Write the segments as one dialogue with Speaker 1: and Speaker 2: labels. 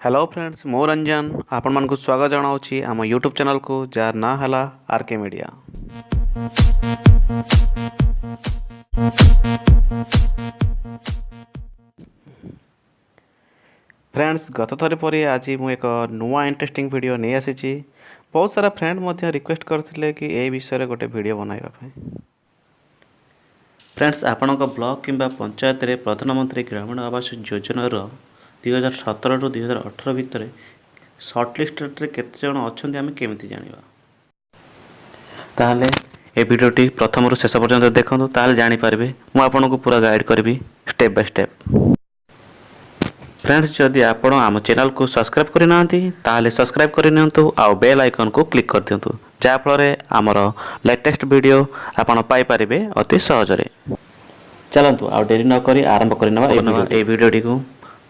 Speaker 1: Hello friends मो रंजन आपण मानक स्वागत जनाऊँगी आम यूट्यूब चैनल को जार ना है आरके मीडिया। फ्रेंड्स गत थर पर आज मुझे एक नुआ इंटरेस्टिंग वीडियो नहीं आसी। बहुत सारा फ्रेंड मध्य रिक्वेस्ट करते कि ए विषय गोटे वीडियो बनाइबा। फ्रेंड्स आपण ब्लॉक किंबा पंचायत रे प्रधानमंत्री ग्रामीण आवास योजना 2017 ରୁ 2018 भितर सर्ट लिस्टेड केते जन अच्छा आम केमी जाना ताहले ए वीडियोटी प्रथम शेष पर्यंत देखो ताहले जानीपारे मुझे आपन को पूरा गाइड करी स्टेप बाय स्टेप। फ्रेंड्स जदि आपण आम चैनल को सब्सक्राइब करना ताहले सब्सक्राइब करनियंतु आ बेल आइकन को क्लिक कर दियंतु जाफल आमर लेटेस्ट वीडियो आपण पाई परिबे अति सहजरे। चलंतु आ डेरी न करी आरंभ करनवा ए वीडियोटी को।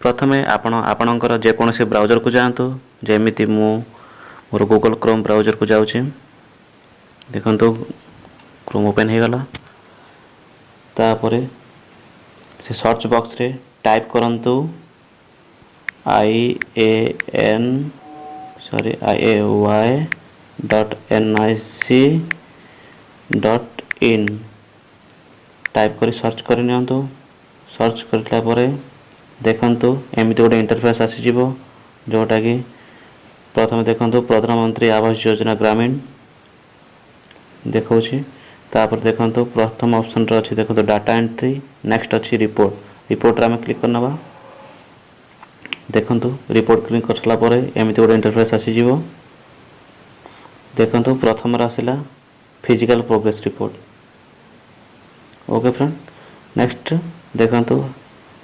Speaker 1: प्रथमे आपणकर जेकोसी ब्राउजर को जातु जमीती मोर गूगल क्रोम ब्राउजर को जाऊँगी। देखो क्रोम ओपन हो गला तापरे से सर्च बॉक्स रे टाइप करंतु iay.nic.in टाइप करी सर्च करनियंतु। सर्च करला परे देखंतु एमिति गोटे इंटरफेस आसीजिवो जोटा कि प्रथम देखंतु प्रधानमंत्री आवास योजना ग्रामीण देखौछि। तापर देखंतु प्रथम ऑप्शन रे अछि देखंतु डाटा एंट्री, नेक्स्ट अछि रिपोर्ट रे हम क्लिक करनबा। देखंतु रिपोर्ट क्लिक करसला परे एमिति गोटे इंटरफेस आसीजिवो। देखंतु प्रथम रे आसिला physical progress report. Okay friend next देखंतु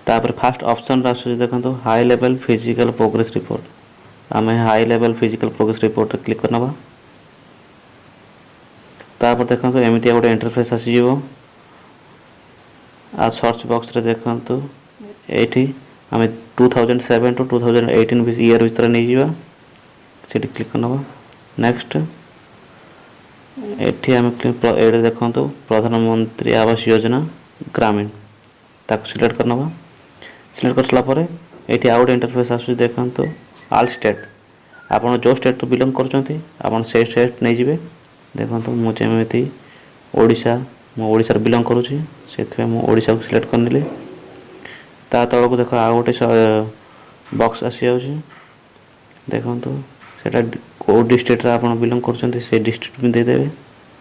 Speaker 1: तापर फास्ट ऑप्शन आसुछि देखंतु high level physical progress report. आम high level physical progress report click करनबा। तापर देखंतु एमिति गोटे इंटरफेस आसीजिवो। आ सर्च बॉक्स रे देखंतु एठी आम 2007 टू 2018 ईयर भीतर नहीं जीवा सेठी क्लिक करनबा। नेक्स्ट एठी आम एडे देखंतु प्रधानमंत्री आवास योजना ग्रामीण ताको सिलेक्ट करनबा। सिलेक्ट करसला परे एठी आउट इंटरफेस आसु देखंतु ऑल स्टेट आपण जो स्टेट तो बिलोंग करचंती आपण से स्टेट नै जिवे। देखंतु मु जेमेति ओडिशा मु ओडिसा बिलोंग करूची सेथवे मु ओडिसा को सिलेक्ट करनेले। ता तळ को देखो आ गोटे बॉक्स आसी जाउची देखंतु सेटा को डिस्ट्रिक्ट रे आपण बिलोंग करचंती से डिस्ट्रिक्ट में दे देबे।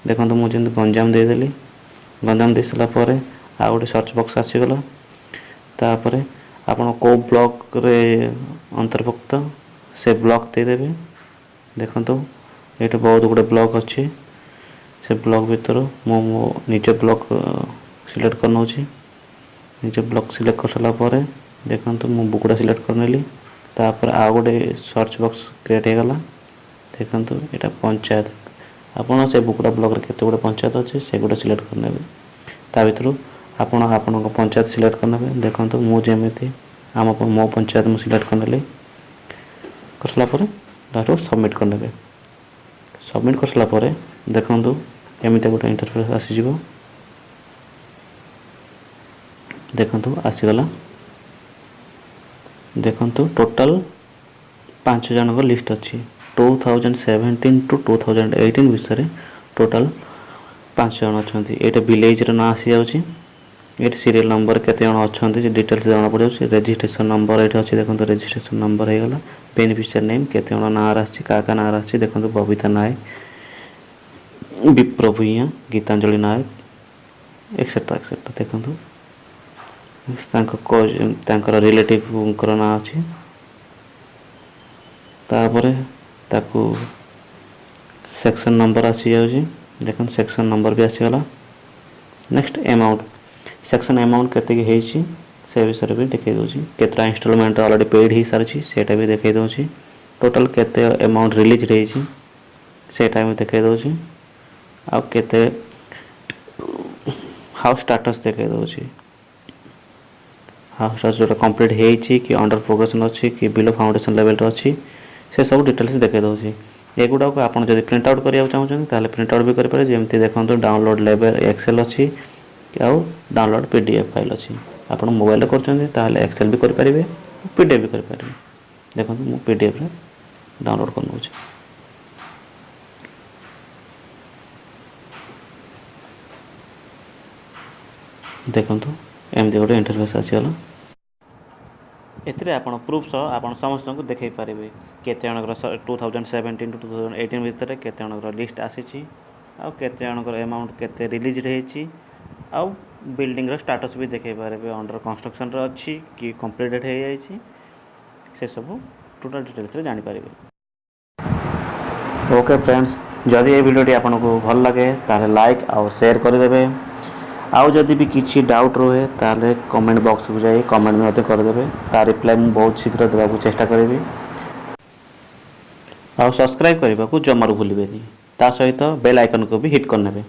Speaker 1: देखंतु मु जेंति गंजाम दे देली। गंजाम देसला परे आ गोटे सर्च बॉक्स आसी गला। तापरे आपण को ब्लॉक रे अंतर्भुक्त से ब्लॉक दे देबे। देखंतु एटा बहुत गुडे ब्लॉक अछि से ब्लॉक भीतर मो निज ब्लॉक सिलेक्ट करनोछि। निज ब्लॉक सिलेक्ट करसला परे देखंतु मो बुकुडा सिलेक्ट करनेली। तापर आ गोटे सर्च बॉक्स क्रिएट हे गला। देखंतु एटा पंचायत आपण से बुकुडा ब्लॉक रे केते गुडे पंचायत अछि से गुडे सिलेक्ट करनेबे। ता भीतर आपण पंचायत सिलेक्ट करनेबे। देखंतु मो जेमेति आम मो पंचायत मु सिलेक्ट करनेले करसला परे डाटो सबमिट करनेबे। सबमिट करसला परे देखंतु एमिति गोटे इंटरफेस आसी जिवो। देखंतु आसी गला। देखंतु टोटल 5 जन को लिस्ट अछि 2017 टू 2018 विषय टोटल 5 जन अछंती। एटा विलेज रे ना आसी जाउची। एट सीरियल नंबर केते जन अछंती डिटेल्स जाना पड़े। रजिस्ट्रेशन नंबर एट अच्छे देखो रजिस्ट्रेशन नंबर हो गला। बेनिफिशियरी नेम केते जन ना आछि का ना आछि देखो बबीता नायक, विप्र भुइया, गीतांजलि नायक एक्सेट्रा एक्सेट्रा देखो तांकर रिलेटिव कर ना अछि। तापरे ताकू सेक्शन नंबर आसी जाउची। देखो सेक्शन नंबर भी आसी गला। नेक्स्ट अमाउंट सेक्शन अमाउंट केते की हेची से विषय भी देखाई दोची। केतरा इंस्टॉलमेंट ऑलरेडी पेड ही सारची सेटा भी देखाई दोची। टोटल केते अमाउंट रिलीज रहीची सेटा भी देखाई दोची। आ केते हाउस स्टेटस देखाई दोची। हाउस स्टेटस जो कंप्लीट हेची कि अंडर प्रोग्रेशन अछि कि बिलो फाउंडेशन लेवल रे अछि से सब डिटेल्स देखाई दोची। एगुडा को आपण जदि प्रिंट आउट करिया चाहउछन ताले प्रिंट आउट भी करि पारे। जेमति देखंतु डाउनलोड लेवल एक्सेल अछि आउ डाउनलोड पीडीएफ फाइल अछि। आपण मोबाइल करछन ताले एक्सेल भी करि परिबे पीडीएफ भी करि परिबे। देखो मु पीडीएफ रे डाउनलोड कर नउछि। देखो एमती गोटे इंटरफेस आसीगला। एथिरे आपण प्रूफ सह आपण समस्त को देखै पारिबे केते जनकर 2017 टू 2018 भितर केते जनकर लिस्ट आसीछि आ केते जनकर अमाउंट केते रिलीज रहैछि आ बिल्डिंग रो स्टेटस भी देखै पारिबे अंडर कंस्ट्रक्शन रो अछि कि कंप्लीटेड हे जाइछि से सब टोटल डिटेल्स रे जानि पारिबे। ओके फ्रेंड्स, जदि ये वीडियो आपको भल लगे ताले लाइक और शेयर करदेवे। आउ जदि भी किसी डाउट रहे ताले कमेंट बॉक्स को जाई कमेंट में करदेवे, तार रिप्लाई मैं बहुत शीघ्र देवाक चेष्टा करी। आउ सब्सक्राइब करने को जमार भूलिए, ता सहित बेल आइकन को भी हिट करने।